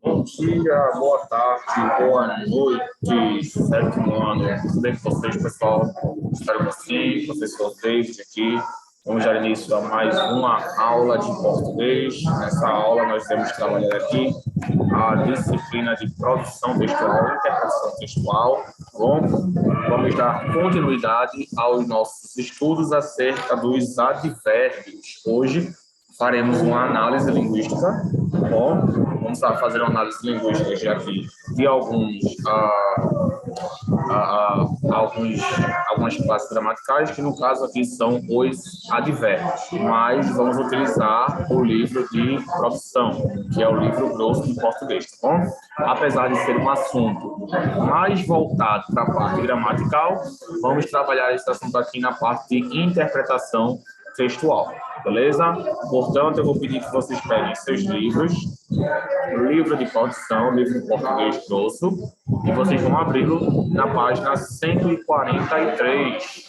Bom dia, boa tarde, boa noite, sétimo ano. Tudo bem com vocês, pessoal? Espero que sim, professor David aqui. Vamos dar início a mais uma aula de português. Nessa aula nós temos que trabalhar aqui a disciplina de produção textual e interpretação textual. Bom, vamos dar continuidade aos nossos estudos acerca dos advérbios. Hoje faremos uma análise linguística. Bom, vamos fazer uma análise linguística aqui de algumas classes gramaticais, que no caso aqui são os advérbios, mas vamos utilizar o livro de produção, que é o livro grosso de português, tá bom? Apesar de ser um assunto mais voltado para a parte gramatical, vamos trabalhar esse assunto aqui na parte de interpretação textual, beleza? Portanto, eu vou pedir que vocês peguem seus livros, livro de produção, livro de português grosso, e vocês vão abri-lo na página 143.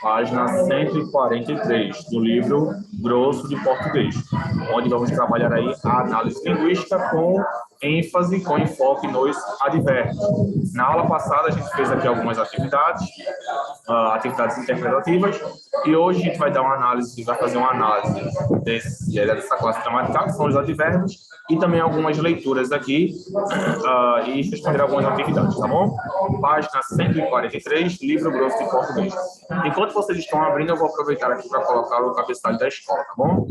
Página 143 do livro grosso de português, onde vamos trabalhar aí a análise linguística com ênfase, com enfoque nos advérbios. Na aula passada a gente fez aqui algumas atividades, atividades interpretativas, e hoje a gente vai dar uma análise, vai fazer uma análise dessa classe gramatical, que são os advérbios, e também algumas leituras aqui, e responder algumas atividades, tá bom? Página 143, livro grosso de português. Enquanto vocês estão abrindo, eu vou aproveitar aqui para colocar o cabeçalho da escola, tá bom?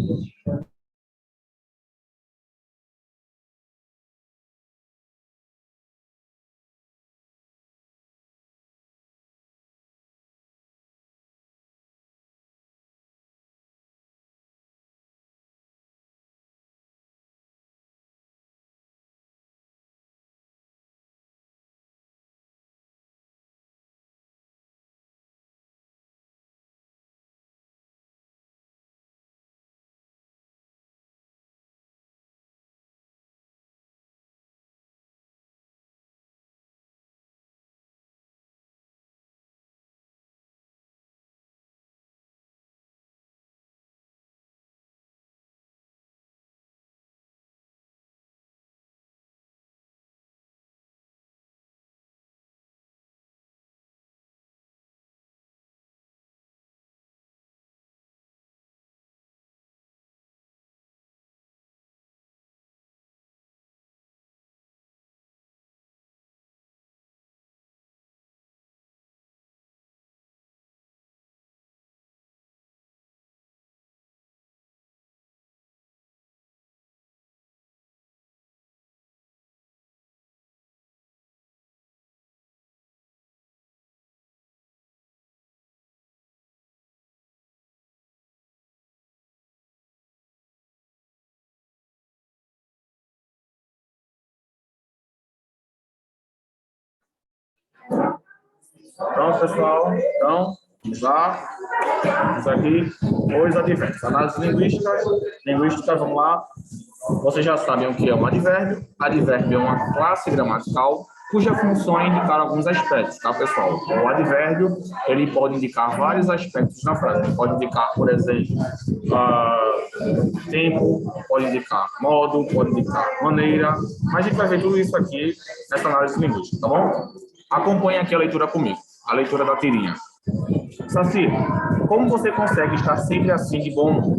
Pronto, pessoal. Então, vamos lá. Isso aqui, os advérbios. Análise linguística, vamos lá. Vocês já sabem o que é um advérbio. Advérbio é uma classe gramatical cuja função é indicar alguns aspectos, tá, pessoal? O advérbio, ele pode indicar vários aspectos na frase. Ele pode indicar, por exemplo, tempo, pode indicar modo, pode indicar maneira. Mas a gente vai ver tudo isso aqui nessa análise linguística, tá bom? Acompanhe aqui a leitura comigo, a leitura da tirinha. Saci, como você consegue estar sempre assim de bom humor?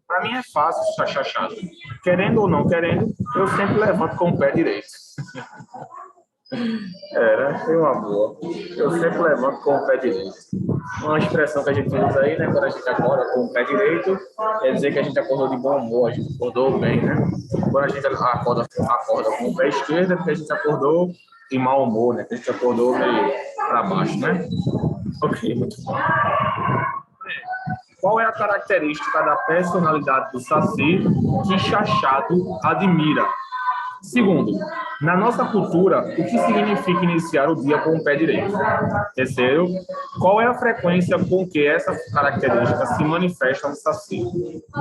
Para mim é fácil estar chateado. Querendo ou não querendo, eu sempre levanto com o pé direito. Né? Tem uma boa. Eu sempre levanto com o pé direito. Uma expressão que a gente usa aí, né? Quando a gente acorda com o pé direito, quer dizer que a gente acordou de bom humor, a gente acordou bem, né? Quando a gente acorda com o pé esquerdo, é porque a gente acordou de mau humor, né? Que a gente acordou meio para baixo, né? Ok, muito bom. Qual é a característica da personalidade do Saci que Chachado admira? Segundo, na nossa cultura, o que significa iniciar o dia com o pé direito? Terceiro, qual é a frequência com que essa característica se manifesta no Saci?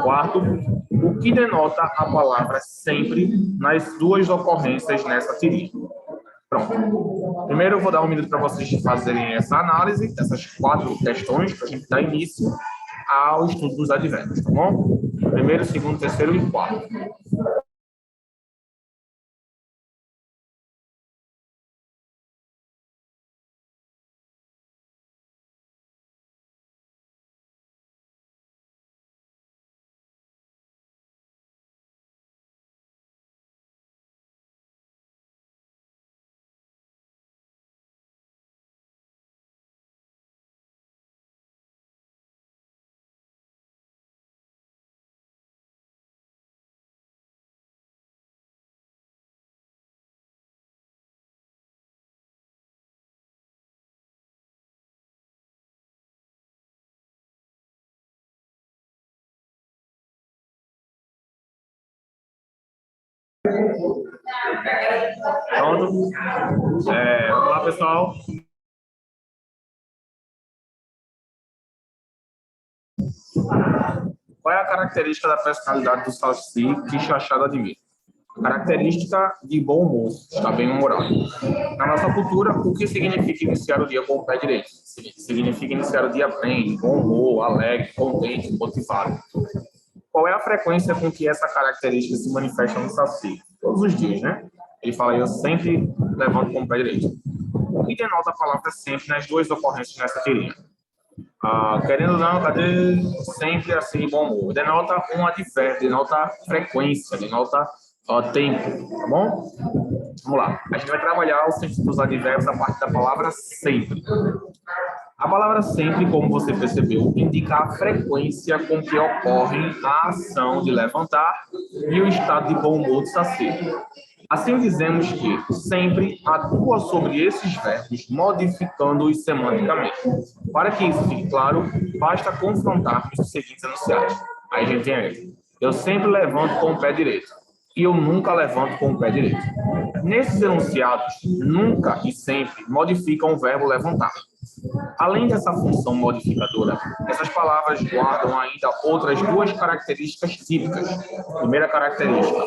Quarto, o que denota a palavra sempre nas duas ocorrências nessa tirinha? Pronto. Primeiro eu vou dar um minuto para vocês fazerem essa análise, essas 4 questões, para a gente dar início ao estudo dos advérbios, tá bom? Primeiro, segundo, terceiro e quarto. Pronto? Vamos lá, pessoal. Qual é a característica da personalidade do Saci que Chachado admira? Característica de bom humor, está bem-humorado. Na nossa cultura, o que significa iniciar o dia com o pé direito? Significa iniciar o dia bem, bom humor, alegre, contente, motivado. Qual é a frequência com que essa característica se manifesta no Saci? Todos os dias, né? Ele fala, eu sempre levanto com o pé direito. O que denota a palavra sempre nas duas ocorrências nessa tirinha? Querendo ou não, cadê sempre assim, bom humor? Denota um advérbio, denota frequência, denota tempo, tá bom? Vamos lá. A gente vai trabalhar o sentido dos advérbios a partir da palavra sempre. A palavra sempre, como você percebeu, indica a frequência com que ocorre a ação de levantar e o estado de bom humor do Saci. Assim dizemos que sempre atua sobre esses verbos, modificando-os semanticamente. Para que isso fique claro, basta confrontarmos os seguintes enunciados. Aí a gente tem aí. Eu sempre levanto com o pé direito. E eu nunca levanto com o pé direito. Nesses enunciados, nunca e sempre modificam o verbo levantar. Além dessa função modificadora, essas palavras guardam ainda outras duas características típicas. Primeira característica,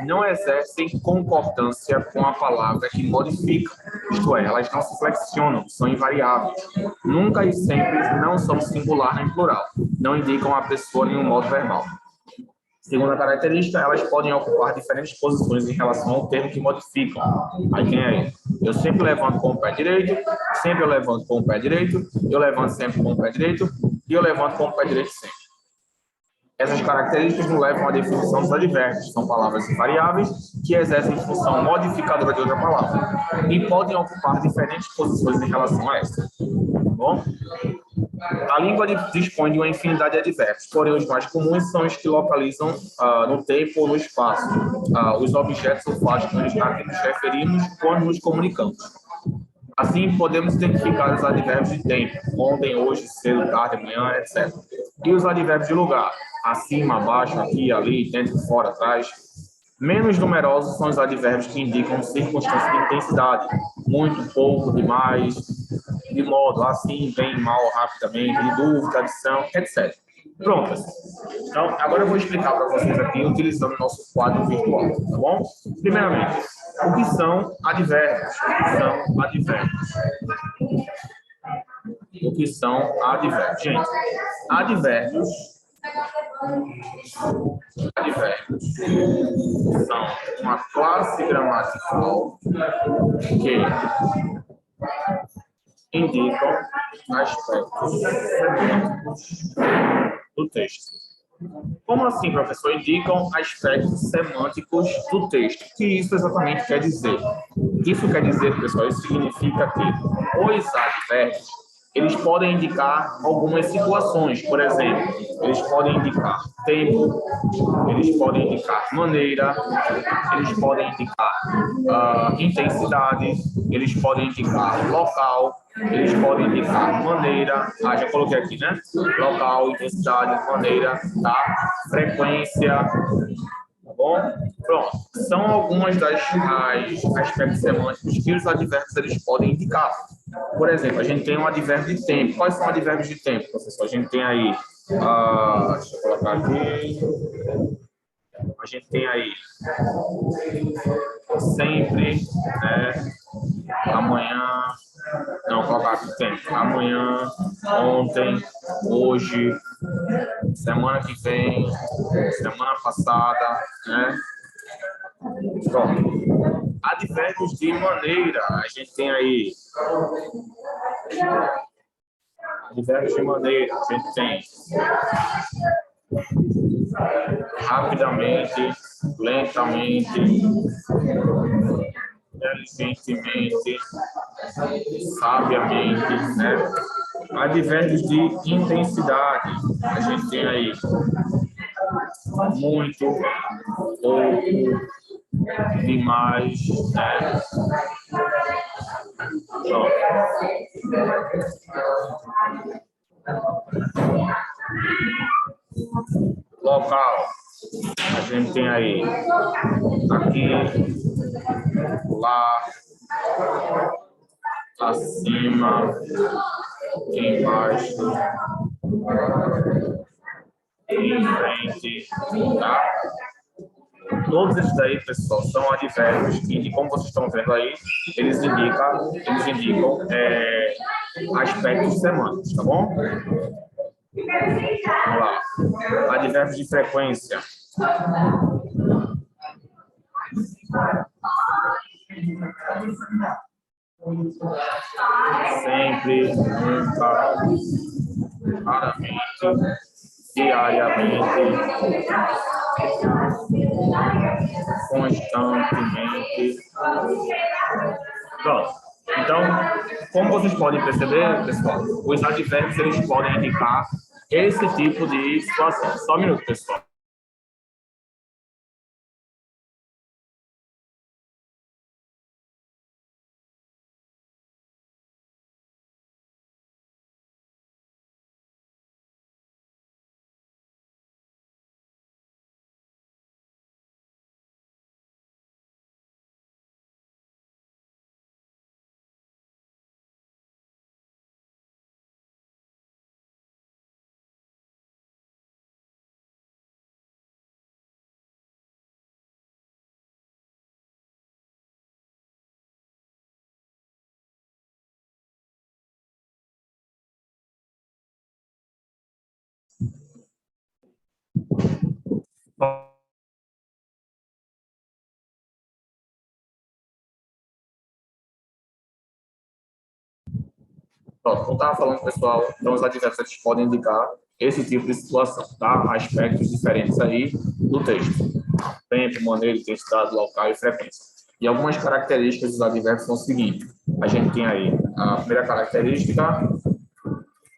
não exercem concordância com a palavra que modifica, isto é, elas não se flexionam, são invariáveis. Nunca e sempre não são singular nem plural, não indicam a pessoa em um modo verbal. Segunda característica, elas podem ocupar diferentes posições em relação ao termo que modificam. Aí tem aí. Eu sempre levanto com o pé direito, sempre eu levanto com o pé direito, eu levanto sempre com o pé direito e eu levanto com o pé direito sempre. Essas características nos levam à definição dos advérbios. São palavras invariáveis que exercem função modificadora de outra palavra e podem ocupar diferentes posições em relação a essa. Tá bom? A língua dispõe de uma infinidade de advérbios, porém os mais comuns são os que localizam no tempo ou no espaço os objetos ou fatos a que nos referimos quando nos comunicamos. Assim, podemos identificar os advérbios de tempo, ontem, hoje, cedo, tarde, amanhã, etc. E os advérbios de lugar, acima, abaixo, aqui, ali, dentro, fora, atrás. Menos numerosos são os advérbios que indicam circunstâncias de intensidade, muito, pouco, demais, de modo, assim, bem, mal, rapidamente, de dúvida, adição, etc. Prontas. Então, agora eu vou explicar para vocês aqui, utilizando o nosso quadro virtual, tá bom? Primeiramente, o que são advérbios? O que são advérbios? Gente, advérbios são uma classe gramatical que indicam aspectos semânticos do texto. Como assim, professor? Indicam aspectos semânticos do texto. O que isso exatamente quer dizer? Isso quer dizer, pessoal, isso significa que os advérbios, eles podem indicar algumas situações. Por exemplo, eles podem indicar tempo, eles podem indicar maneira, eles podem indicar intensidade, eles podem indicar local, eles podem indicar maneira, já coloquei aqui, né? Local, intensidade, maneira, tá? Frequência, tá bom? Pronto. São algumas das aspectos semânticos que os advérbios eles podem indicar. Por exemplo, a gente tem um advérbio de tempo. Quais são advérbios de tempo, professor? A gente tem aí, deixa eu colocar aqui. A gente tem aí sempre, né? Amanhã, não, colocar aqui tempo. Amanhã, ontem, hoje, semana que vem, semana passada, né? Pronto. Advérbios de maneira, a gente tem aí advérbios de maneira, a gente tem rapidamente, lentamente, inteligentemente, sabiamente, né? Advérbios de intensidade, a gente tem aí muito, pouco, demais, né? Pronto. Local, A gente tem aí aqui, lá, acima, embaixo, em frente, tá? Todos esses daí, pessoal, são advérbios que, como vocês estão vendo aí, eles indicam aspectos semânticos, tá bom? Vamos lá. Advérbios de frequência. Sempre, nunca, raramente, diariamente, constantemente. Pronto. Então, como vocês podem perceber, pessoal, os advérbios eles podem indicar esse tipo de situação. Só um minuto, pessoal. Pronto, como eu estava falando, pessoal, então os advérbios podem indicar esse tipo de situação, tá? Aspectos diferentes aí do texto. Tempo, maneira, intensidade, local e frequência. E algumas características dos advérbios são o seguinte. A gente tem aí a primeira característica,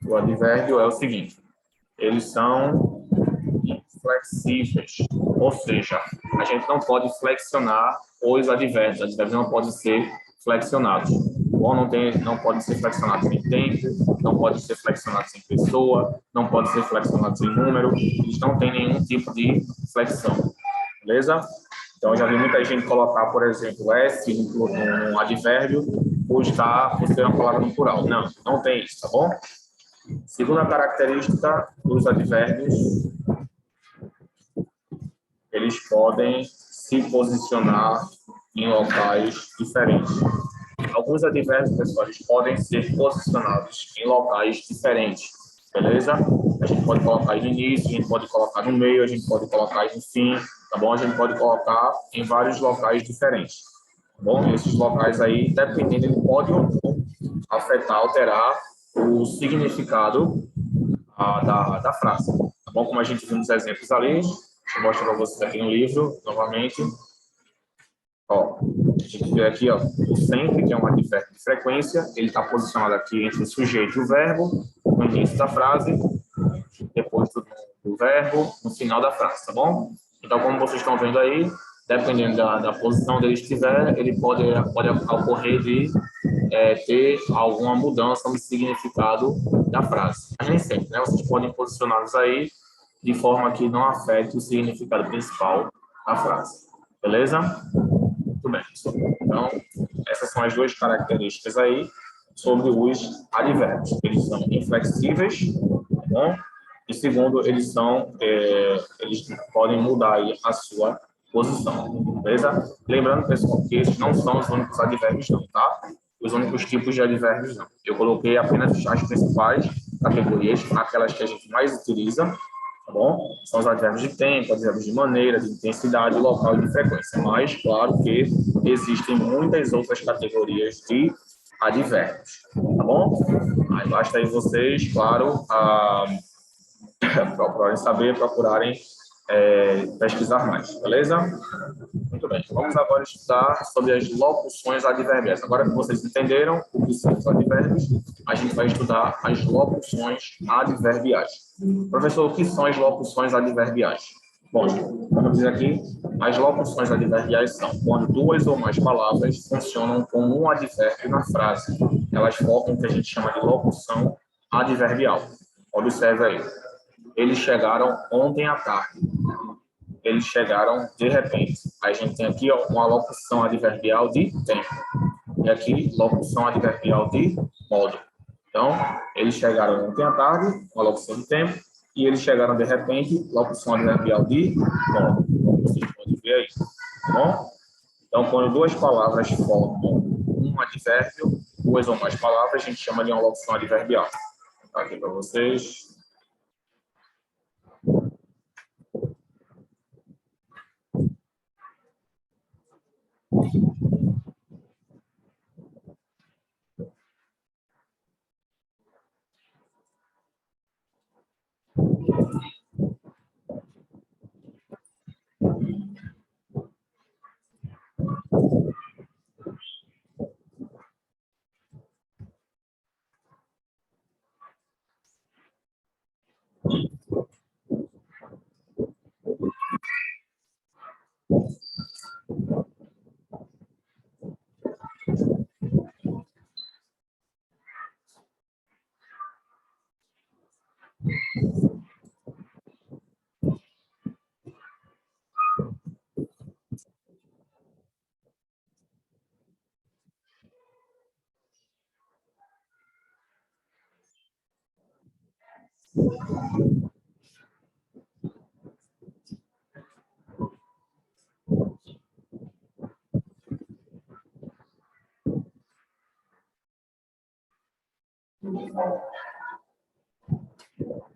o advérbio é o seguinte. Eles são inflexíveis, ou seja, a gente não pode flexionar os advérbios não podem ser flexionados. Ou não podem ser flexionados em tempo, não podem ser flexionados em pessoa, não podem ser flexionados em número, eles não têm nenhum tipo de flexão, beleza? Então, eu já vi muita gente colocar, por exemplo, S no advérbio por ser uma palavra no plural. Não, não tem isso, tá bom? Segunda característica dos advérbios, eles podem se posicionar em locais diferentes. Alguns advérbios, pessoal, eles podem ser posicionados em locais diferentes, beleza? A gente pode colocar no início, a gente pode colocar no meio, a gente pode colocar no fim, tá bom? A gente pode colocar em vários locais diferentes, tá bom? Esses locais aí, dependendo, ele pode ou não afetar, alterar o significado da frase, tá bom? Como a gente viu nos exemplos ali, eu mostro para vocês aqui no livro, novamente. Ó, a gente vê aqui, ó, o sempre, que é um advérbio de frequência, ele está posicionado aqui entre o sujeito e o verbo, no início da frase, depois do verbo, no final da frase, tá bom? Então, como vocês estão vendo aí, dependendo da posição dele estiver, ele pode ocorrer de ter alguma mudança no significado da frase. Mas nem sempre, né? Vocês podem posicioná-los aí de forma que não afete o significado principal da frase. Beleza? Muito bem, pessoal. Então, essas são as duas características aí sobre os advérbios. Eles são inflexíveis, tá bom? E segundo, eles podem mudar aí a sua posição, beleza? Lembrando, pessoal, que esses não são os únicos advérbios não, tá? Os únicos tipos de advérbios não. Eu coloquei apenas as principais categorias, aquelas que a gente mais utiliza, tá bom? São os advérbios de tempo, advérbios de maneira, de intensidade, local e de frequência. Mas, claro que existem muitas outras categorias de advérbios, tá bom? Aí basta aí vocês, claro, procurarem pesquisar mais, beleza? Muito bem, vamos agora estudar sobre as locuções adverbiais. Agora que vocês entenderam o que são os advérbios, a gente vai estudar as locuções adverbiais. Professor, o que são as locuções adverbiais? Bom, como diz aqui, as locuções adverbiais são quando duas ou mais palavras funcionam como um advérbio na frase. Elas formam o que a gente chama de locução adverbial. Observe aí. Eles chegaram ontem à tarde. eles chegaram de repente. A gente tem aqui ó, uma locução adverbial de tempo. E aqui, locução adverbial de modo. Então, eles chegaram ontem à tarde, uma locução de tempo, e eles chegaram de repente, locução adverbial de modo. Como vocês podem ver aí. Tá bom? Então, quando duas palavras formam um advérbio, duas ou mais palavras, a gente chama de uma locução adverbial. Vou botar aqui para vocês.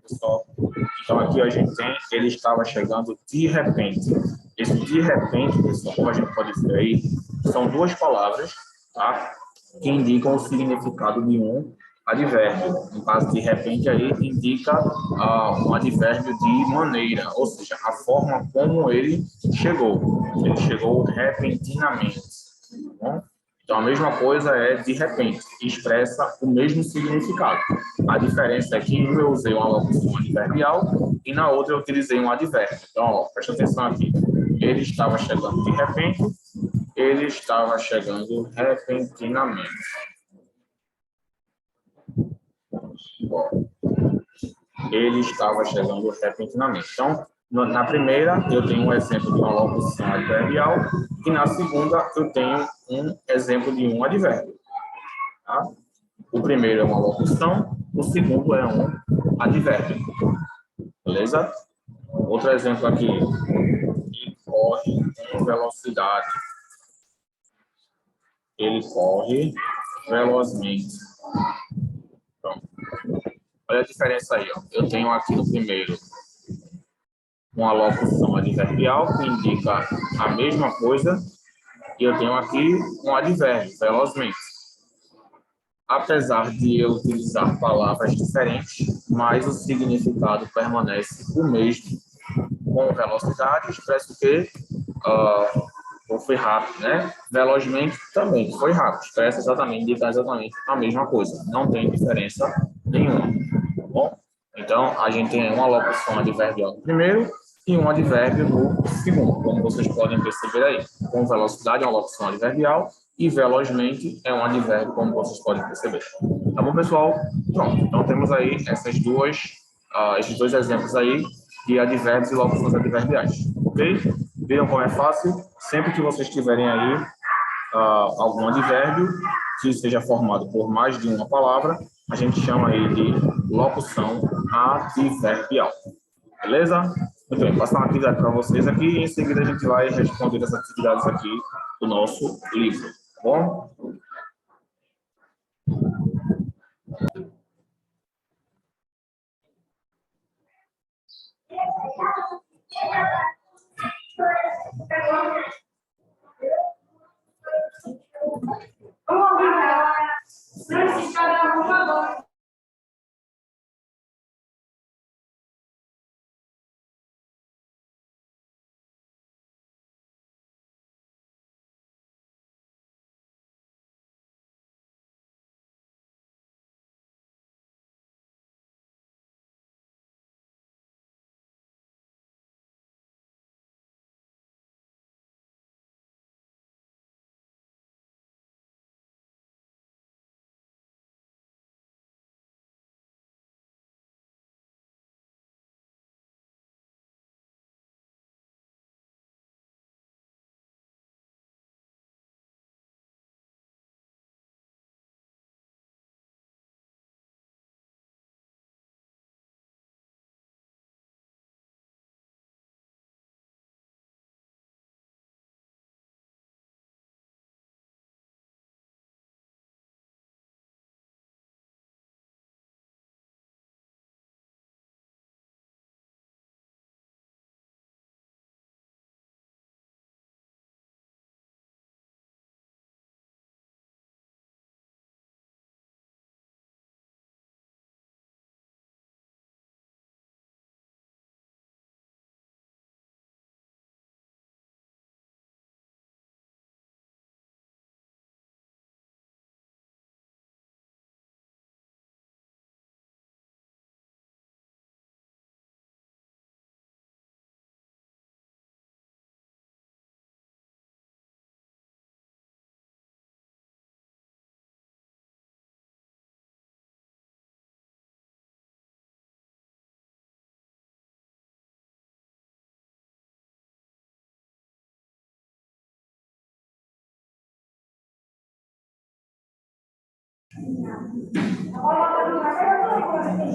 Pessoal. Então, aqui a gente tem, ele estava chegando de repente. Esse de repente, pessoal, como a gente pode ver aí, são duas palavras, tá? Que indicam o significado de um advérbio. No caso, de repente, aí indica um advérbio de maneira, ou seja, a forma como ele chegou. Ele chegou repentinamente. Tá bom? Então, a mesma coisa é de repente, expressa o mesmo significado. A diferença é que em um eu usei uma locução adverbial e na outra eu utilizei um advérbio. Então, ó, presta atenção aqui. Ele estava chegando de repente, ele estava chegando repentinamente. Ó, ele estava chegando repentinamente. Então, na primeira, eu tenho um exemplo de uma locução adverbial e na segunda, eu tenho um exemplo de um advérbio. Tá? O primeiro é uma locução, o segundo é um advérbio. Beleza? Outro exemplo aqui. Ele corre com velocidade. Ele corre velozmente. Pronto. Olha a diferença aí. Ó. Eu tenho aqui no primeiro uma locução adverbial que indica a mesma coisa e eu tenho aqui um advérbio, velozmente. Apesar de eu utilizar palavras diferentes, mas o significado permanece o mesmo. Com velocidade, expressa o quê? Foi rápido, né? Velozmente também foi rápido, expressa exatamente, indica exatamente a mesma coisa. Não tem diferença nenhuma. Tá bom? Então, a gente tem uma locução adverbial no primeiro e um advérbio no segundo, como vocês podem perceber aí. Com velocidade é uma locução adverbial e velozmente é um advérbio, como vocês podem perceber. Tá bom, pessoal? Pronto. Então, temos aí esses dois exemplos aí de advérbios e locuções adverbiais. Ok? Viram como é fácil? Sempre que vocês tiverem aí algum advérbio que seja formado por mais de uma palavra, a gente chama aí de locução adverbial. Beleza? Muito bem, passar uma atividade para vocês aqui e em seguida a gente vai responder as atividades aqui do nosso livro. Tá bom?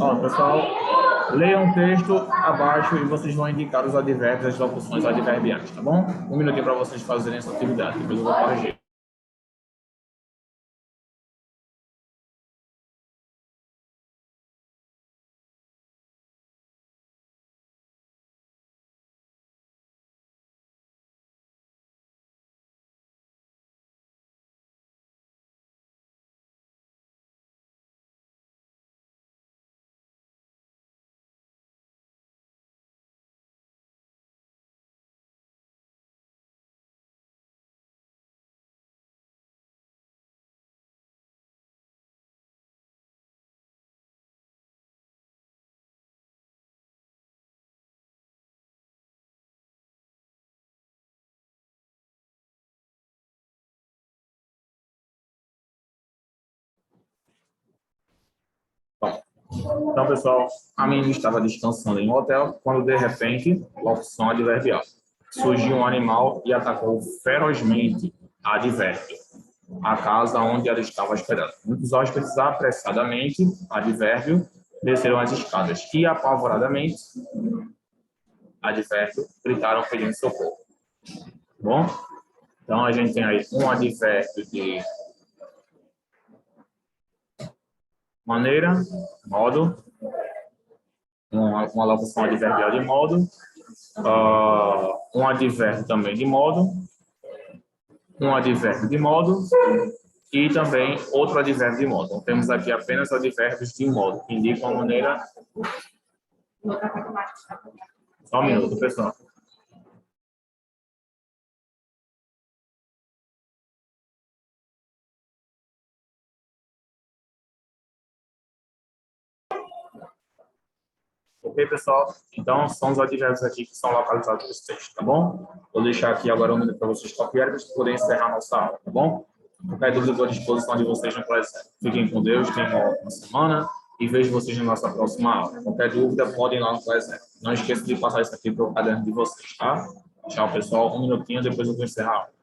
Ó, pessoal, leiam o texto abaixo e vocês vão indicar os advérbios, as locuções adverbiais, tá bom? Um minutinho para vocês fazerem essa atividade, depois eu vou corrigir. Bom, então, pessoal, a menina estava descansando em um hotel quando, de repente, locução adverbial. Surgiu um animal e atacou ferozmente a advérbio a casa onde ela estava hospedada. Muitos hóspedes apressadamente, advérbio, desceram as escadas e, apavoradamente, advérbio, gritaram pedindo socorro. Bom, então a gente tem aí um advérbio de maneira, modo, uma locução adverbial de modo, um advérbio também de modo, um advérbio de modo e também outro advérbio de modo. Então, temos aqui apenas advérbios de modo, que indicam a maneira... Só um minuto, pessoal. Ok, pessoal? Então, são os advérbios aqui que são localizados nesse texto, tá bom? Vou deixar aqui agora um minuto para vocês copiarem, para poderem encerrar a nossa aula, tá bom? Qualquer dúvida, estou à disposição de vocês no Classroom. Fiquem com Deus, tenham uma ótima semana e vejo vocês na nossa próxima aula. Qualquer dúvida, podem ir lá no Classroom. Não esqueça de passar isso aqui para o caderno de vocês, tá? Tchau, pessoal. Um minutinho, depois eu vou encerrar a aula.